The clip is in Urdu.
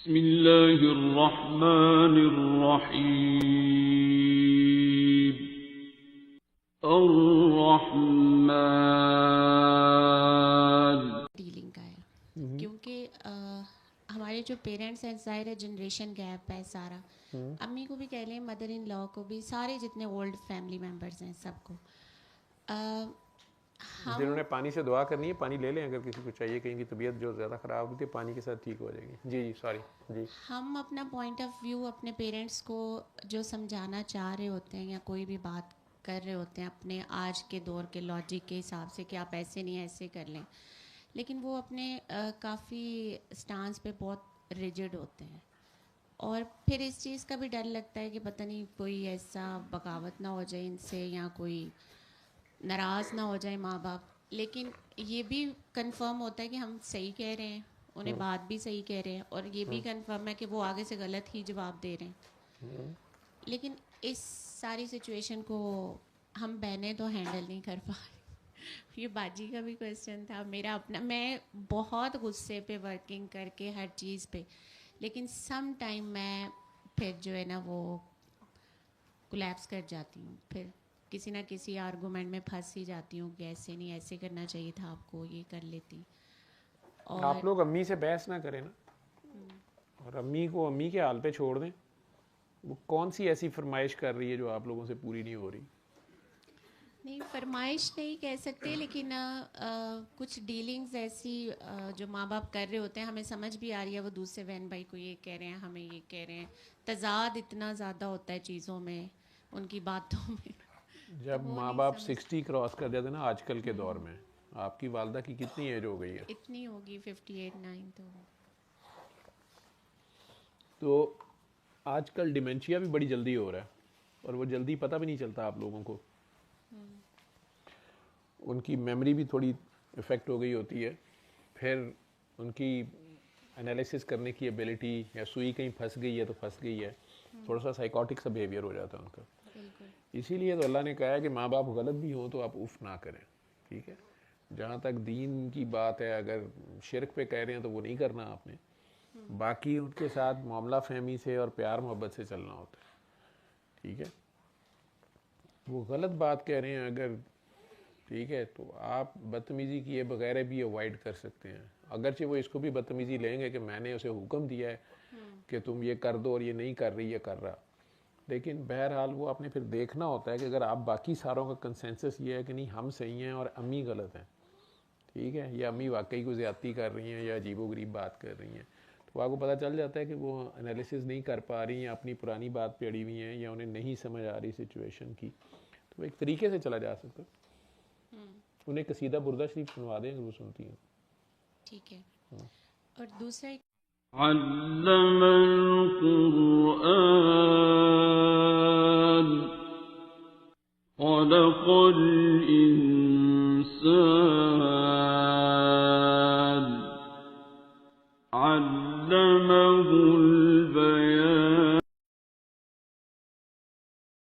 بسم اللہ الرحمن الرحیم الرحمن ڈیلنگ کا ہے کیونکہ ہمارے جو پیرنٹس ہیں ظاہر ہے جنریشن گیپ ہے سارا. امی کو بھی کہہ لیں, مدر ان لا کو بھی, سارے جتنے اولڈ فیملی ممبرس ہیں سب کو. جنہوں نے پانی سے دعا کرنی ہے پانی لے لیں, اگر کسی کو چاہیے, کہیں کی طبیعت جو زیادہ خراب ہوتی ہے پانی کے ساتھ ٹھیک ہو جائے گی. جی سوری. جی ہم اپنا پوائنٹ آف ویو اپنے پیرنٹس کو جو سمجھانا چاہ رہے ہوتے ہیں یا کوئی بھی بات کر رہے ہوتے ہیں اپنے آج کے دور کے لاجک کے حساب سے کہ آپ ایسے نہیں ایسے کر لیں, لیکن وہ اپنے کافی سٹانس پہ بہت ریجڈ ہوتے ہیں. اور پھر اس چیز کا بھی ڈر لگتا ہے کہ پتہ نہیں کوئی ایسا بغاوت نہ ہو جائے ان سے یا کوئی ناراض نہ ہو جائے ماں باپ. لیکن یہ بھی کنفرم ہوتا ہے کہ ہم صحیح کہہ رہے ہیں, انہیں بات بھی صحیح کہہ رہے ہیں, اور یہ بھی کنفرم ہے کہ وہ آگے سے غلط ہی جواب دے رہے ہیں. لیکن اس ساری سچویشن کو ہم بہنیں تو ہینڈل نہیں کر پا رہے. یہ باجی کا بھی کویسچن تھا, میرا اپنا, میں بہت غصے پہ ورکنگ کر کے ہر چیز پہ, لیکن سم ٹائم میں پھر جو ہے نا وہ کولیپس کر جاتی ہوں, پھر کسی نہ کسی آرگومنٹ میں پھنس ہی جاتی ہوں کہ ایسے نہیں ایسے کرنا چاہیے تھا آپ کو, یہ کر لیتی. اور آپ لوگ امی سے بحث نہ کریں نا, اور امی کو امی کے حال پہ چھوڑ دیں. وہ کون سی ایسی فرمائش کر رہی ہے جو آپ لوگوں سے پوری نہیں ہو رہی؟ نہیں, فرمائش نہیں کہہ سکتے, لیکن کچھ ڈیلنگز ایسی جو ماں باپ کر رہے ہوتے ہیں ہمیں سمجھ بھی آ رہی ہے, وہ دوسرے بہن بھائی کو یہ کہہ رہے ہیں, ہمیں یہ کہہ رہے ہیں. تضاد اتنا زیادہ ہوتا ہے چیزوں میں, ان کی باتوں میں. جب ماں باپ 60 کراس کر جاتے ہیں نا آج کل کے دور میں, آپ کی والدہ کی کتنی ایج ہو گئی ہے؟ اتنی ہوگی 58-9 تو آج کل ڈیمینشیا بھی بڑی جلدی ہو رہا ہے, اور وہ جلدی پتہ بھی نہیں چلتا آپ لوگوں کو. ان کی میموری بھی تھوڑی افیکٹ ہو گئی ہوتی ہے, پھر ان کی انالیسس کرنے کی ایبلٹی, یا سوئی کہیں پھنس گئی ہے تو پھنس گئی ہے, تھوڑا سا سائیکوٹک سا بیہیویئر ہو جاتا ہے ان کا. اسی لیے تو اللہ نے کہا ہے کہ ماں باپ غلط بھی ہوں تو آپ اف نہ کریں, ٹھیک ہے. جہاں تک دین کی بات ہے, اگر شرک پہ کہہ رہے ہیں تو وہ نہیں کرنا آپ نے, باقی ان کے ساتھ معاملہ فہمی سے اور پیار محبت سے چلنا ہوتا ہے, ٹھیک ہے. وہ غلط بات کہہ رہے ہیں اگر, ٹھیک ہے, تو آپ بدتمیزی کیے بغیر بھی اوائڈ کر سکتے ہیں. اگرچہ وہ اس کو بھی بدتمیزی لیں گے کہ میں نے اسے حکم دیا ہے کہ تم یہ کر دو اور یہ نہیں کر رہی, یہ کر رہا, لیکن بہرحال وہ آپ نے پھر دیکھنا ہوتا ہے کہ اگر آپ باقی ساروں کا کنسنسس یہ ہے کہ نہیں ہم صحیح ہیں اور امی غلط ہیں, ٹھیک ہے, یا امی واقعی کو زیادتی کر رہی ہیں یا عجیب و غریب بات کر رہی ہیں, تو آپ کو پتہ چل جاتا ہے کہ وہ انالیسس نہیں کر پا رہی ہیں, اپنی پرانی بات پہ اڑی ہوئی ہیں, یا انہیں نہیں سمجھ آ رہی سچویشن کی. تو ایک طریقے سے چلا جا سکتا ہے. انہیں قصیدہ بردہ شریف سنوا دیں اگر وہ سنتی ہیں. ٹھیک ہے. اور دوسرا علم القرآن خلق الإنسان